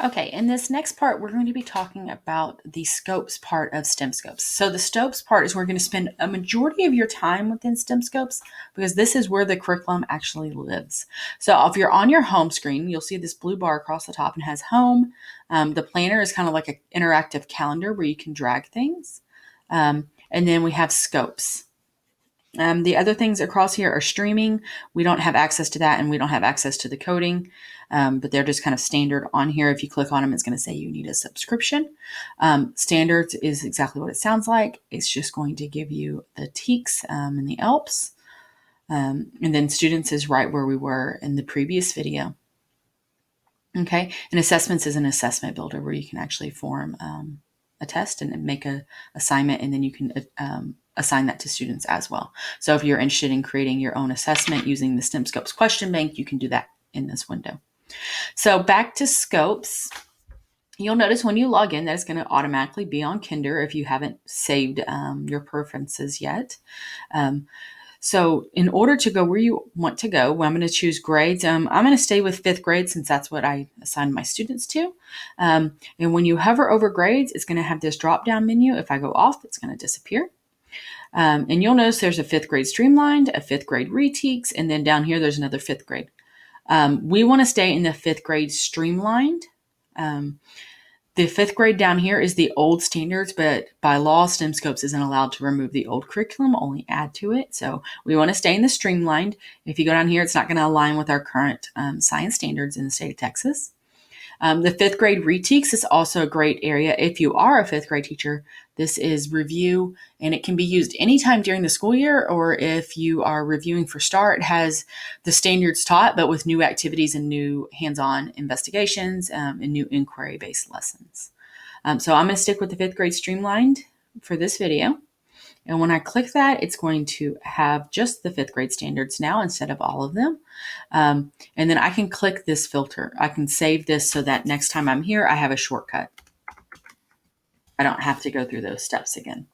Okay, in this next part, we're going to be talking about the scopes part of STEMscopes. So the scopes part is where we're going to spend a majority of your time within STEMscopes because this is where the curriculum actually lives. So if you're on your home screen, you'll see this blue bar across the top and has home. The planner is kind of like an interactive calendar where you can drag things. And then we have scopes. The other things across here are streaming. We don't have access to that, and we don't have access to the coding, but they're just kind of standard on here. If you click on them, it's going to say you need a subscription. Standards is exactly what it sounds like. It's just going to give you the TEKS and the ELPs. And then students is right where we were in the previous video. Okay, and assessments is an assessment builder where you can actually form a test and make an assignment, and then you can assign that to students as well. So if you're interested in creating your own assessment using the STEMscopes question bank, you can do that in this window. So back to scopes. You'll notice when you log in that it's going to automatically be on Kinder if you haven't saved your preferences yet. So in order to go where you want to go, I'm going to choose grades. I'm going to stay with 5th grade since that's what I assigned my students to. And when you hover over grades, it's going to have this drop-down menu. If I go off, it's going to disappear. And you'll notice there's a 5th grade streamlined, a 5th grade reteaks, and then down here there's another 5th grade. We want to stay in the 5th grade streamlined. The 5th grade down here is the old standards, but by law, STEMscopes isn't allowed to remove the old curriculum, only add to it. So we want to stay in the streamlined. If you go down here, it's not going to align with our current science standards in the state of Texas. The 5th grade reteaks is also a great area. If you are a 5th grade teacher, this is review, and it can be used anytime during the school year, or if you are reviewing for STAR, it has the standards taught, but with new activities and new hands-on investigations and new inquiry-based lessons. So I'm going to stick with the 5th grade streamlined for this video. And when I click that, it's going to have just the 5th grade standards now instead of all of them. And then I can click this filter. I can save this so that next time I'm here, I have a shortcut. I don't have to go through those steps again.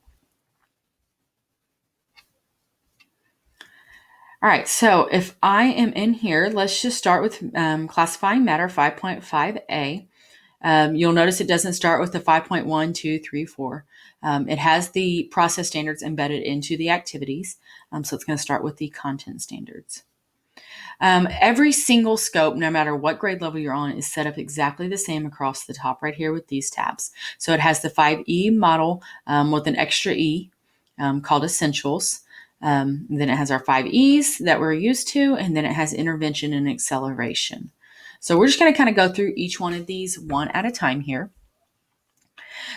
All right, so if I am in here, let's just start with classifying matter 5.5a. You'll notice it doesn't start with the 5.1, 2, 3, 4. It has the process standards embedded into the activities. So it's going to start with the content standards. Every single scope, no matter what grade level you're on, is set up exactly the same across the top right here with these tabs. So it has the 5E model with an extra E called Essentials. Then it has our 5 E's that we're used to, and then it has intervention and acceleration. So we're just going to kind of go through each one of these one at a time here.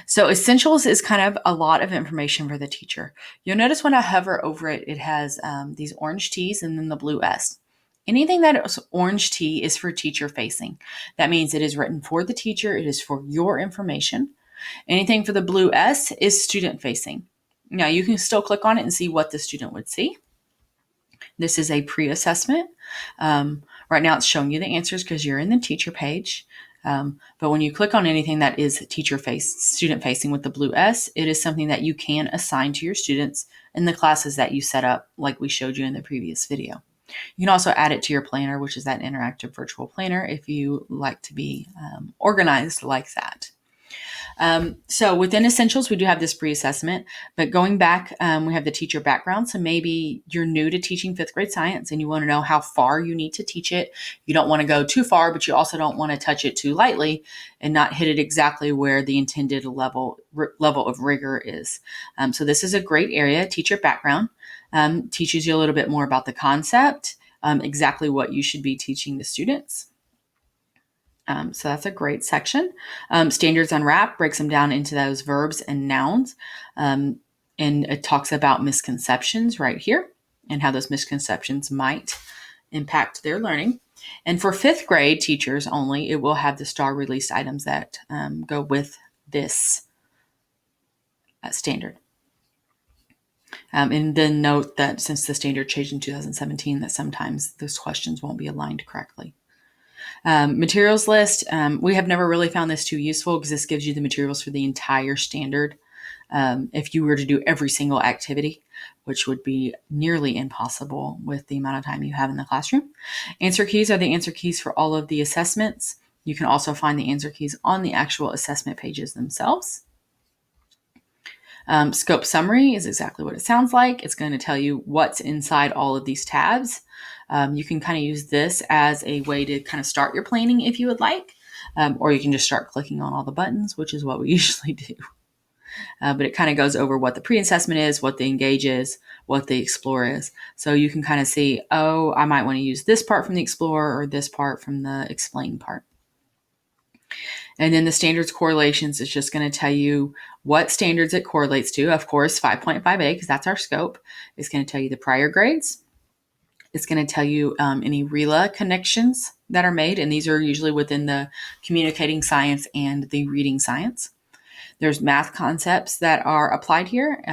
So essentials is kind of a lot of information for the teacher. You'll notice when I hover over it, it has these orange T's and then the blue S. Anything that is orange T is for teacher facing. That means it is written for the teacher. It is for your information. Anything for the blue S is student facing. Now you can still click on it and see what the student would see. This is a pre-assessment. Right now it's showing you the answers because you're in the teacher page. But when you click on anything that is student facing with the blue S, it is something that you can assign to your students in the classes that you set up, like we showed you in the previous video. You can also add it to your planner, which is that interactive virtual planner, if you like to be organized like that. So within Essentials, we do have this pre-assessment, but going back, we have the teacher background. So maybe you're new to teaching 5th grade science and you want to know how far you need to teach it. You don't want to go too far, but you also don't want to touch it too lightly and not hit it exactly where the intended level of rigor is. So this is a great area. Teacher background teaches you a little bit more about the concept, exactly what you should be teaching the students. So that's a great section. Standards on RAP breaks them down into those verbs and nouns. And it talks about misconceptions right here and how those misconceptions might impact their learning. And for 5th grade teachers only, it will have the STAR released items that go with this standard. And then note that since the standard changed in 2017, that sometimes those questions won't be aligned correctly. Materials list, we have never really found this too useful because this gives you the materials for the entire standard. If you were to do every single activity, which would be nearly impossible with the amount of time you have in the classroom. Answer keys are the answer keys for all of the assessments. You can also find the answer keys on the actual assessment pages themselves. Scope summary is exactly what it sounds like. It's going to tell you what's inside all of these tabs. You can kind of use this as a way to kind of start your planning if you would like, or you can just start clicking on all the buttons, which is what we usually do. But it kind of goes over what the pre-assessment is, what the engage is, what the explore is. So you can kind of see, oh, I might want to use this part from the explore or this part from the explain part. And then the standards correlations is just going to tell you what standards it correlates to. Of course, 5.5A, because that's our scope. It's going to tell you the prior grades. It's going to tell you any RELA connections that are made, and these are usually within the communicating science and the reading science. There's math concepts that are applied here,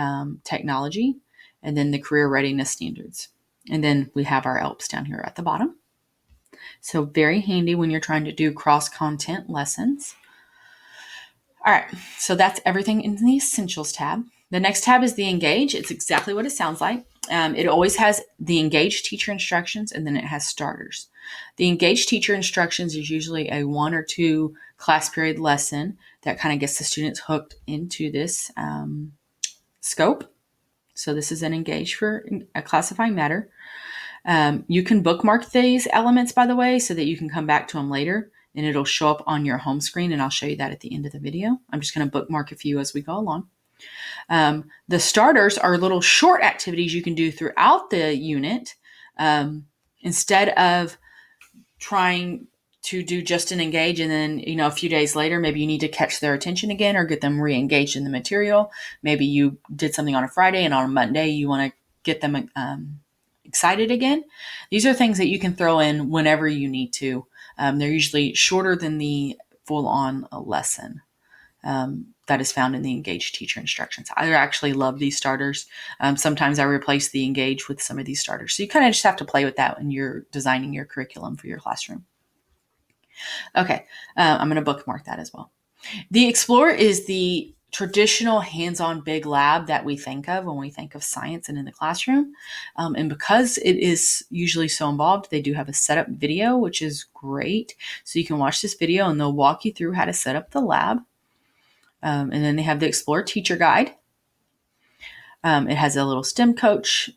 technology, and then the career readiness standards. And then we have our ELPs down here at the bottom. So very handy when you're trying to do cross-content lessons. All right, so that's everything in the Essentials tab. The next tab is the Engage. It's exactly what it sounds like. It always has the Engage teacher instructions, and then it has starters. The Engage teacher instructions is usually a 1 or 2 class period lesson that kind of gets the students hooked into this scope. So this is an Engage for a classifying matter. You can bookmark these elements, by the way, so that you can come back to them later, and it'll show up on your home screen, and I'll show you that at the end of the video. I'm just going to bookmark a few as we go along. The starters are little short activities you can do throughout the unit. Instead of trying to do just an engage and then, a few days later, maybe you need to catch their attention again or get them re-engaged in the material. Maybe you did something on a Friday and on a Monday you want to get them excited again. These are things that you can throw in whenever you need to. They're usually shorter than the full-on lesson that is found in the Engage teacher instructions. I actually love these starters. Sometimes I replace the Engage with some of these starters. So you kind of just have to play with that when you're designing your curriculum for your classroom. Okay, I'm going to bookmark that as well. The Explorer is the traditional hands-on big lab that we think of when we think of science and in the classroom. And because it is usually so involved, they do have a setup video, which is great. So you can watch this video and they'll walk you through how to set up the lab. And then they have the Explorer teacher guide. It has a little STEM coach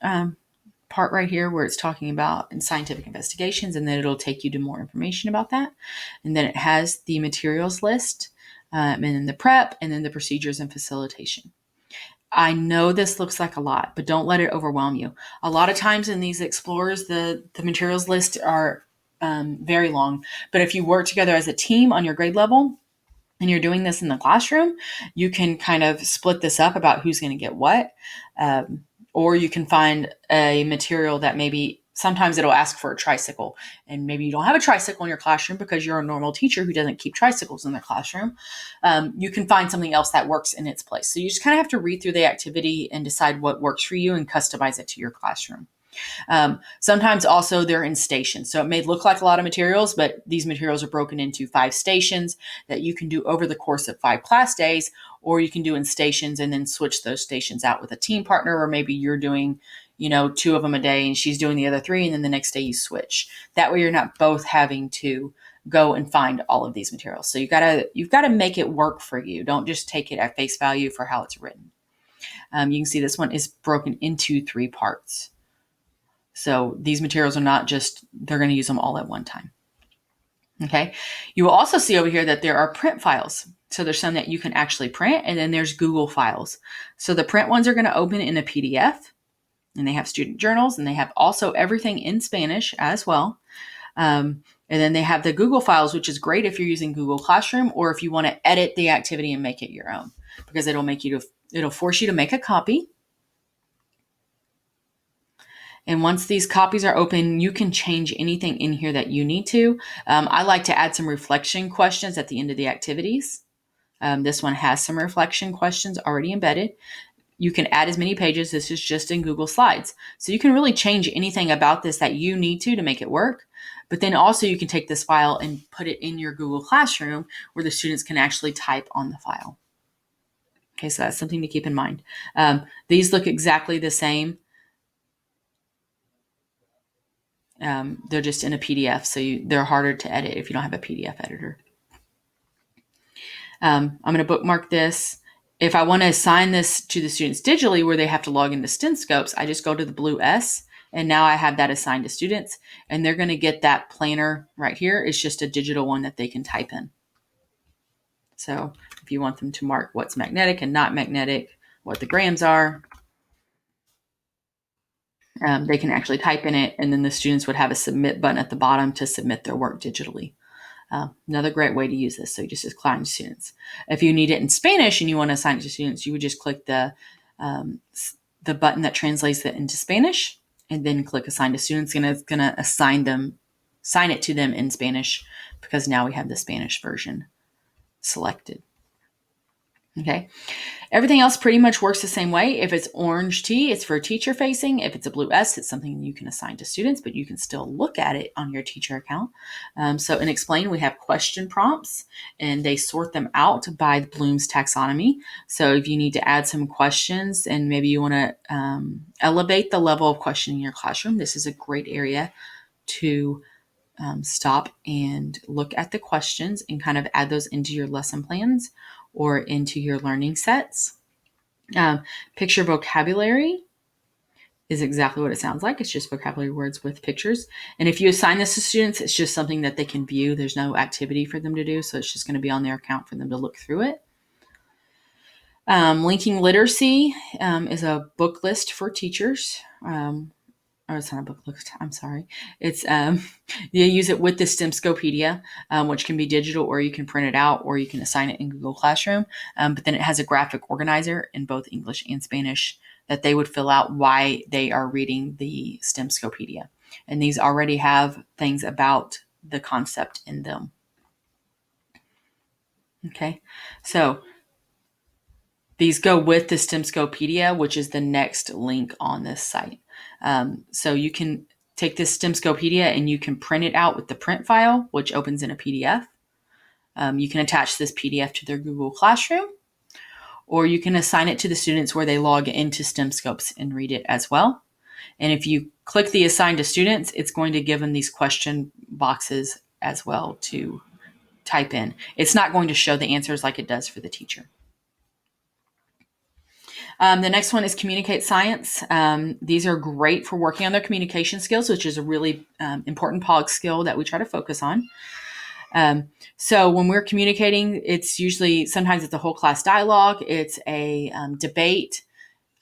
part right here where it's talking about scientific investigations, and then it'll take you to more information about that. And then it has the materials list, and then the prep, and then the procedures and facilitation. I know this looks like a lot, but don't let it overwhelm you. A lot of times in these Explorers, the materials list are very long, but if you work together as a team on your grade level, and you're doing this in the classroom, you can kind of split this up about who's going to get what. Or you can find a material that maybe sometimes it'll ask for a tricycle, and maybe you don't have a tricycle in your classroom because you're a normal teacher who doesn't keep tricycles in their classroom. You can find something else that works in its place. So you just kind of have to read through the activity and decide what works for you and customize it to your classroom. Sometimes also they're in stations. So it may look like a lot of materials, but these materials are broken into 5 stations that you can do over the course of 5 class days, or you can do in stations and then switch those stations out with a team partner, or maybe you're doing, 2 of them a day and she's doing the other 3, and then the next day you switch. That way you're not both having to go and find all of these materials. So you've got to make it work for you. Don't just take it at face value for how it's written. You can see this one is broken into 3 parts. So these materials are not just, they're going to use them all at one time. Okay. You will also see over here that there are print files. So there's some that you can actually print, and then there's Google files. So the print ones are going to open in a PDF, and they have student journals, and they have also everything in Spanish as well. And then they have the Google files, which is great if you're using Google Classroom, or if you want to edit the activity and make it your own, because it'll force you to make a copy. And once these copies are open, you can change anything in here that you need to. I like to add some reflection questions at the end of the activities. This one has some reflection questions already embedded. You can add as many pages. This is just in Google Slides. So you can really change anything about this that you need to make it work. But then also you can take this file and put it in your Google Classroom where the students can actually type on the file. Okay, so that's something to keep in mind. These look exactly the same. They're just in a PDF, so they're harder to edit if you don't have a PDF editor. I'm going to bookmark this. If I want to assign this to the students digitally where they have to log into STEMscopes, I just go to the blue S, and now I have that assigned to students, and they're going to get that planner right here. It's just a digital one that they can type in. So if you want them to mark what's magnetic and not magnetic, what the grams are, they can actually type in it, and then the students would have a submit button at the bottom to submit their work digitally. Another great way to use this. So you just assign to students. If you need it in Spanish and you want to assign it to students, you would just click the button that translates it into Spanish, and then click assign to students, and it's going to assign it to them in Spanish, because now we have the Spanish version selected. Okay. Everything else pretty much works the same way. If it's orange T, it's for teacher facing. If it's a blue S, it's something you can assign to students, but you can still look at it on your teacher account. So in Explain, we have question prompts, and they sort them out by Bloom's taxonomy. So if you need to add some questions and maybe you want to elevate the level of questioning in your classroom, this is a great area to stop and look at the questions and kind of add those into your lesson plans or into your learning sets. Picture vocabulary is exactly what it sounds like. It's just vocabulary words with pictures. And if you assign this to students, it's just something that they can view. There's no activity for them to do, so it's just going to be on their account for them to look through it. Linking literacy is a book list for teachers. It's not a book list. I'm sorry. It's you use it with the STEMscopedia, which can be digital, or you can print it out, or you can assign it in Google Classroom. But then it has a graphic organizer in both English and Spanish that they would fill out why they are reading the STEMscopedia. And these already have things about the concept in them. Okay, so these go with the STEMscopedia, which is the next link on this site. So you can take this STEMscopedia and you can print it out with the print file, which opens in a PDF. You can attach this PDF to their Google Classroom, or you can assign it to the students where they log into STEMscopes and read it as well. And if you click the assign to students, it's going to give them these question boxes as well to type in. It's not going to show the answers like it does for the teacher. The next one is Communicate Science. These are great for working on their communication skills, which is a really important POG skill that we try to focus on. So when we're communicating, it's usually, sometimes it's a whole class dialogue. It's a debate.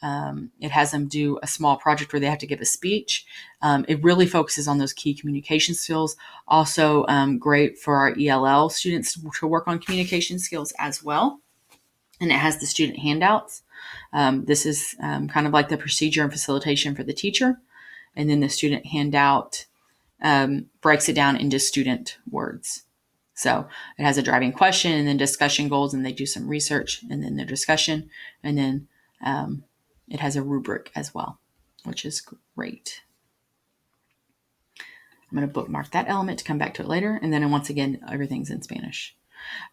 It has them do a small project where they have to give a speech. It really focuses on those key communication skills. Also great for our ELL students to work on communication skills as well. And it has the student handouts. This is kind of like the procedure and facilitation for the teacher. And then the student handout breaks it down into student words. So it has a driving question and then discussion goals, and they do some research and then their discussion. And then it has a rubric as well, which is great. I'm going to bookmark that element to come back to it later. And then once again, everything's in Spanish.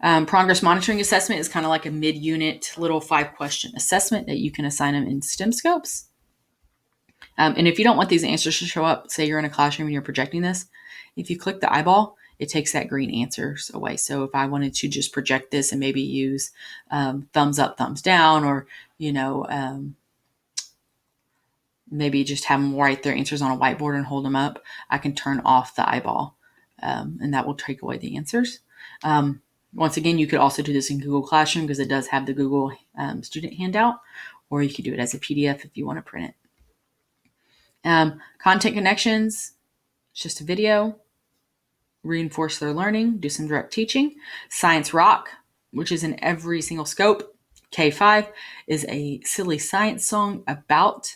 Progress monitoring assessment is kind of like a mid-unit little 5-question assessment that you can assign them in STEMscopes. And if you don't want these answers to show up, say you're in a classroom and you're projecting this, if you click the eyeball, it takes that green answers away. So if I wanted to just project this and maybe use thumbs up, thumbs down, or, maybe just have them write their answers on a whiteboard and hold them up, I can turn off the eyeball, and that will take away the answers. Once again, you could also do this in Google Classroom because it does have the Google student handout, or you could do it as a PDF if you want to print it. Content connections, it's just a video. Reinforce their learning, do some direct teaching. Science Rock, which is in every single scope. K5 is a silly science song about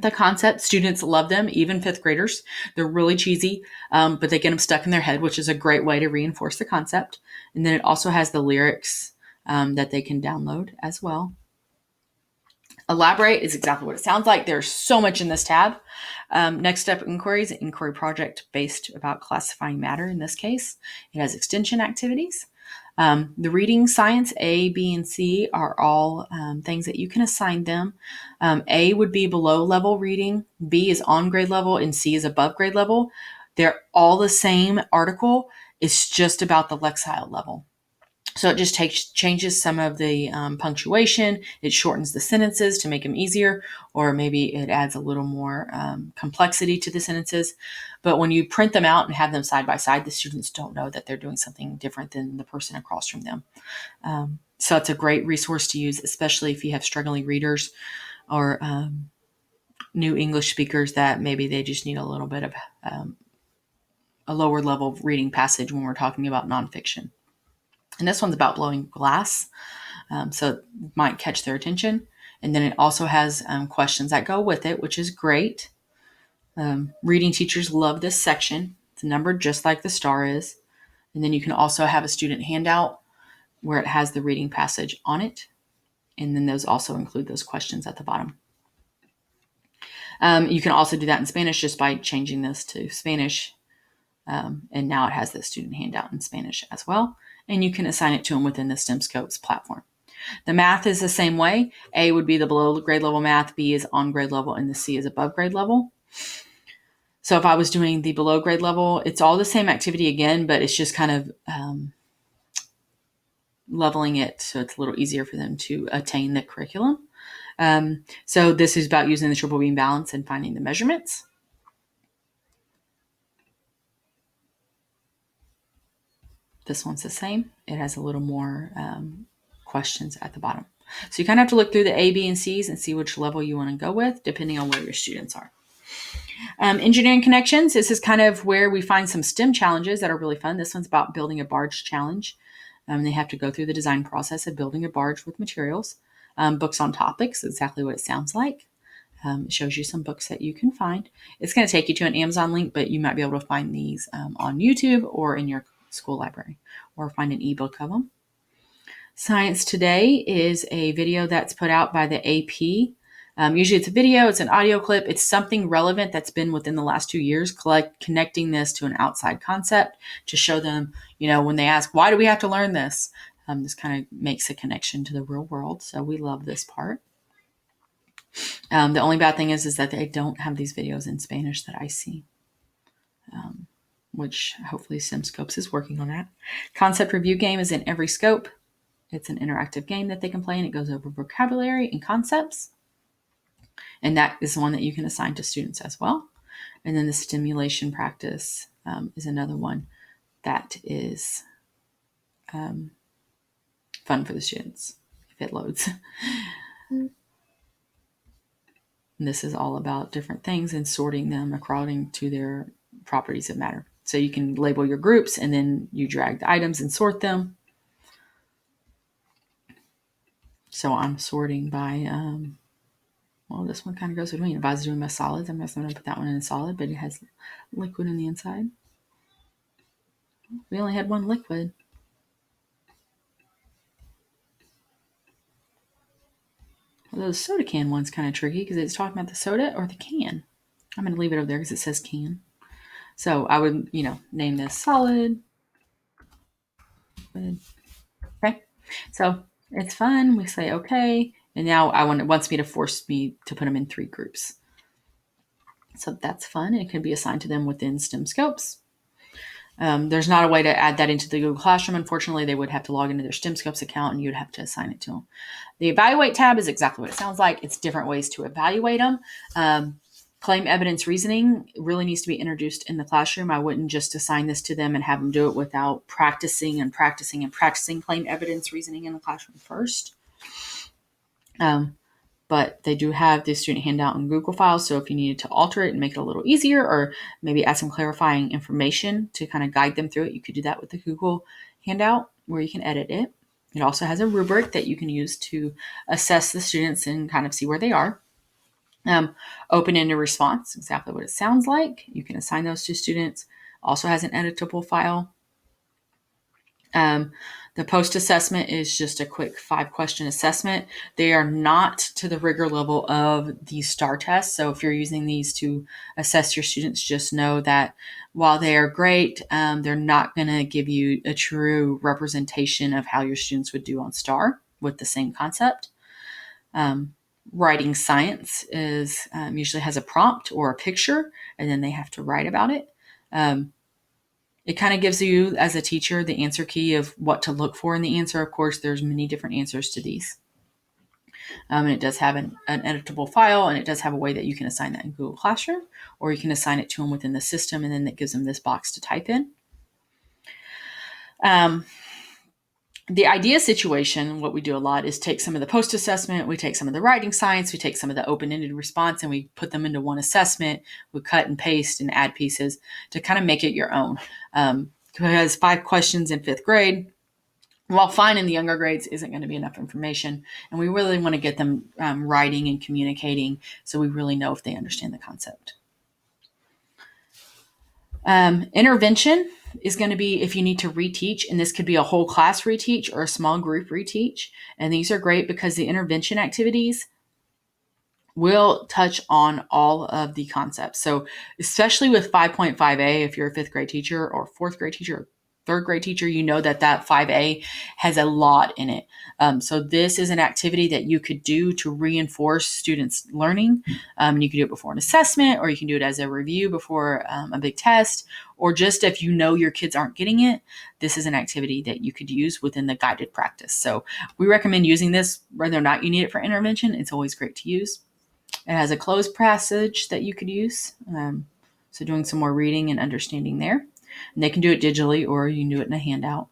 the concept. Students love them, even 5th graders. They're really cheesy, but they get them stuck in their head, which is a great way to reinforce the concept. And then it also has the lyrics that they can download as well. Elaborate is exactly what it sounds like. There's so much in this tab. Next step inquiries, inquiry project based about classifying matter in this case. It has extension activities. The reading science, A, B, and C are all things that you can assign them. A would be below level reading, B is on grade level, and C is above grade level. They're all the same article. It's just about the lexile level. So it just changes some of the punctuation. It shortens the sentences to make them easier, or maybe it adds a little more complexity to the sentences. But when you print them out and have them side by side, the students don't know that they're doing something different than the person across from them. So it's a great resource to use, especially if you have struggling readers or new English speakers that maybe they just need a little bit of a lower level reading passage when we're talking about nonfiction. And this one's about blowing glass, so it might catch their attention. And then it also has questions that go with it, which is great. Reading teachers love this section. It's numbered just like the star is. And then you can also have a student handout where it has the reading passage on it. And then those also include those questions at the bottom. You can also do that in Spanish just by changing this to Spanish. And now it has the student handout in Spanish as well. And you can assign it to them within the STEMscopes platform. The math is the same way. A would be the below grade level math, B is on grade level, and the C is above grade level. So if I was doing the below grade level, it's all the same activity again, but it's just kind of leveling it so it's a little easier for them to attain the curriculum. So this is about using the triple beam balance and finding the measurements. This one's the same. It has a little more questions at the bottom. So you kind of have to look through the A, B, and C's and see which level you want to go with, depending on where your students are. Engineering connections. This is kind of where we find some STEM challenges that are really fun. This one's about building a barge challenge. They have to go through the design process of building a barge with materials. Books on topics, exactly what it sounds like. It shows you some books that you can find. It's going to take you to an Amazon link, but you might be able to find these on YouTube or in your school library, or find an ebook of them. Science Today is a video that's put out by the AP. Usually it's a video, it's an audio clip, it's something relevant that's been within the last 2 years, connecting this to an outside concept to show them, when they ask, why do we have to learn this? This kind of makes a connection to the real world. So we love this part. The only bad thing is that they don't have these videos in Spanish that I see, which hopefully STEMscopes is working on that. Concept review game is in every scope. It's an interactive game that they can play, and it goes over vocabulary and concepts. And that is the one that you can assign to students as well. And then the stimulation practice is another one that is fun for the students if it loads. And this is all about different things and sorting them according to their properties of matter. So you can label your groups, and then you drag the items and sort them. So I'm sorting by, this one kind of goes between. If I was doing my solids, I'm just going to put that one in a solid, but it has liquid in the inside. We only had one liquid. Well, those soda can one's kind of tricky because it's talking about the soda or the can. I'm going to leave it over there because it says can. So I would, name this solid. Okay. So it's fun. We say okay. And now it wants me to force me to put them in 3 groups. So that's fun. It can be assigned to them within STEMscopes. There's not a way to add that into the Google Classroom. Unfortunately, they would have to log into their STEMscopes account, and you'd have to assign it to them. The Evaluate tab is exactly what it sounds like. It's different ways to evaluate them. Claim evidence reasoning really needs to be introduced in the classroom. I wouldn't just assign this to them and have them do it without practicing claim evidence reasoning in the classroom first. But they do have the student handout in Google Files. So if you needed to alter it and make it a little easier, or maybe add some clarifying information to kind of guide them through it, you could do that with the Google handout where you can edit it. It also has a rubric that you can use to assess the students and kind of see where they are. Open-ended response, exactly what it sounds like. You can assign those to students. Also has an editable file. The post-assessment is just a quick 5-question assessment. They are not to the rigor level of the STAR tests. So if you're using these to assess your students, just know that while they are great, they're not going to give you a true representation of how your students would do on STAR with the same concept. Writing science is usually has a prompt or a picture, and then they have to write about it. It kind of gives you, as a teacher, the answer key of what to look for in the answer. Of course, there's many different answers to these. And it does have an editable file, and it does have a way that you can assign that in Google Classroom, or you can assign it to them within the system, and then that gives them this box to type in. The idea situation, what we do a lot is take some of the post-assessment, we take some of the writing science, we take some of the open-ended response, and we put them into one assessment. We cut and paste and add pieces to kind of make it your own. Because 5 questions in 5th grade, while fine in the younger grades, isn't going to be enough information. And we really want to get them writing and communicating so we really know if they understand the concept. Intervention is going to be if you need to reteach, and this could be a whole class reteach or a small group reteach. And these are great because the intervention activities will touch on all of the concepts. So especially with 5.5a, if you're a 5th grade teacher or 4th grade teacher or 3rd grade teacher, you know that 5A has a lot in it. So this is an activity that you could do to reinforce students' learning. You can do it before an assessment, or you can do it as a review before a big test, or just if you know your kids aren't getting it, this is an activity that you could use within the guided practice. So we recommend using this whether or not you need it for intervention. It's always great to use. It has a closed passage that you could use. So doing some more reading and understanding there. And they can do it digitally, or you can do it in a handout.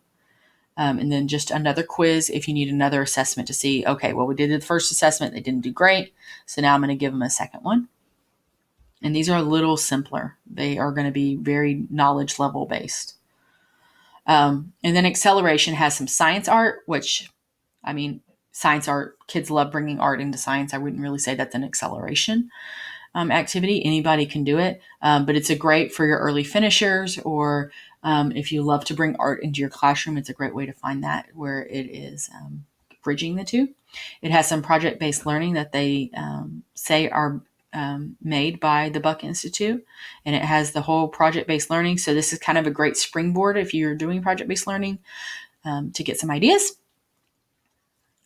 And then just another quiz if you need another assessment to see, okay, well, we did the first assessment. They didn't do great. So now I'm going to give them a second one. And these are a little simpler. They are going to be very knowledge level based. And then acceleration has some science art, which, I mean, science art, kids love bringing art into science. I wouldn't really say that's an acceleration activity. Anybody can do it, but it's a great for your early finishers, or if you love to bring art into your classroom, it's a great way to find that where it is bridging the two. It has some project-based learning that they say are made by the Buck Institute, and it has the whole project-based learning. So this is kind of a great springboard if you're doing project-based learning to get some ideas.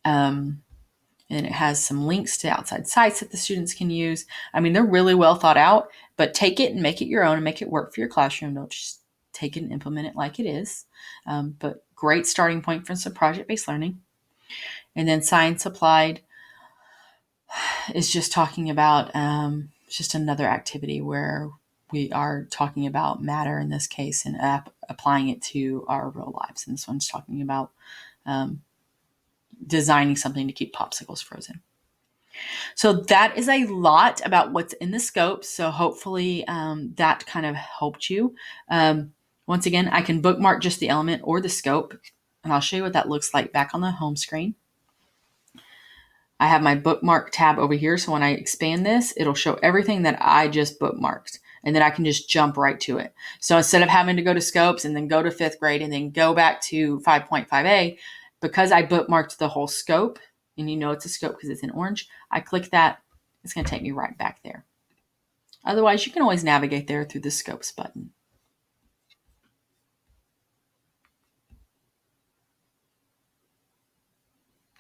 And it has some links to outside sites that the students can use. I mean, they're really well thought out, but take it and make it your own and make it work for your classroom. Don't just take it and implement it like it is. But great starting point for some project-based learning. And then Science Applied is just talking about just another activity where we are talking about matter in this case and applying it to our real lives. And this one's talking about designing something to keep popsicles frozen. So that is a lot about what's in the scope. So hopefully that kind of helped you. Once again, I can bookmark just the element or the scope, and I'll show you what that looks like back on the home screen. I have my bookmark tab over here. So when I expand this, it'll show everything that I just bookmarked, and then I can just jump right to it. So instead of having to go to scopes and then go to 5th grade and then go back to 5.5a, because I bookmarked the whole scope, and you know it's a scope because it's in orange, I click that, it's going to take me right back there. Otherwise, you can always navigate there through the scopes button.